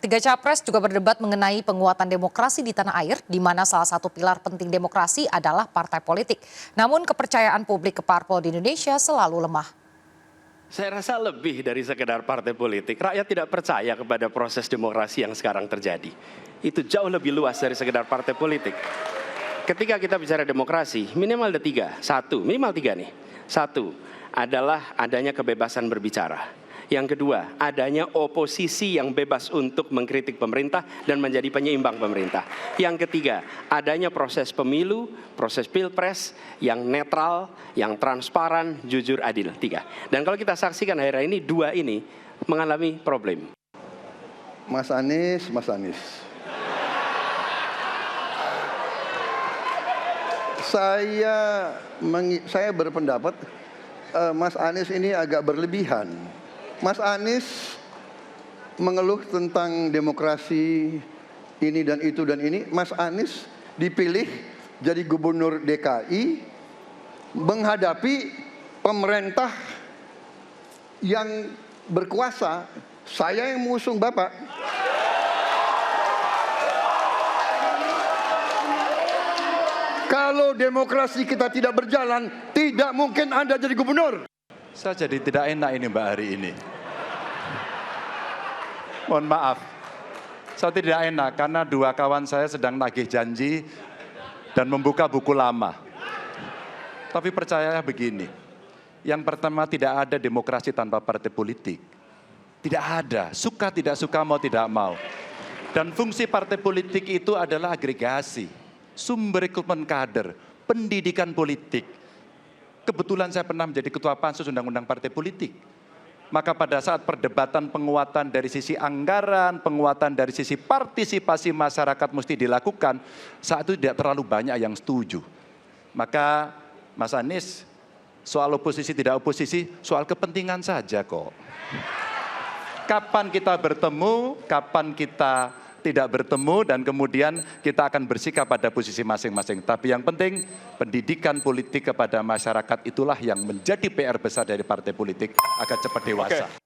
Tiga capres juga berdebat mengenai penguatan demokrasi di tanah air, di mana salah satu pilar penting demokrasi adalah partai politik. Namun kepercayaan publik ke parpol di Indonesia selalu lemah. Saya rasa lebih dari sekedar partai politik. Rakyat tidak percaya kepada proses demokrasi yang sekarang terjadi. Itu jauh lebih luas dari sekedar partai politik. Ketika kita bicara demokrasi, minimal ada minimal tiga nih. Satu adalah adanya kebebasan berbicara. Yang kedua, adanya oposisi yang bebas untuk mengkritik pemerintah dan menjadi penyeimbang pemerintah. Yang ketiga, adanya proses pemilu, proses pilpres yang netral, yang transparan, jujur, adil. Tiga. Dan kalau kita saksikan akhir-akhir ini, dua ini mengalami problem. Mas Anies. Saya berpendapat Mas Anies ini agak berlebihan. Mas Anies mengeluh tentang demokrasi ini dan itu dan ini. Mas Anies dipilih jadi gubernur DKI menghadapi pemerintah yang berkuasa. Saya yang mengusung Bapak. Kalau demokrasi kita tidak berjalan, tidak mungkin Anda jadi gubernur. Saya jadi tidak enak ini Mbak hari ini. Mohon maaf, saya tidak enak karena dua kawan saya sedang nagih janji dan membuka buku lama. Tapi percaya begini, yang pertama tidak ada demokrasi tanpa partai politik. Tidak ada, suka tidak suka, mau tidak mau. Dan fungsi partai politik itu adalah agregasi, sumber rekrutmen kader, pendidikan politik. Kebetulan saya pernah menjadi ketua pansus undang-undang partai politik. Maka pada saat perdebatan penguatan dari sisi anggaran, penguatan dari sisi partisipasi masyarakat mesti dilakukan, saat itu tidak terlalu banyak yang setuju. Maka Mas Anies, soal oposisi tidak oposisi, soal kepentingan saja kok. Kapan kita bertemu, kapan kita tidak bertemu, dan kemudian kita akan bersikap pada posisi masing-masing. Tapi yang penting, pendidikan politik kepada masyarakat itulah yang menjadi PR besar dari partai politik agar cepat dewasa.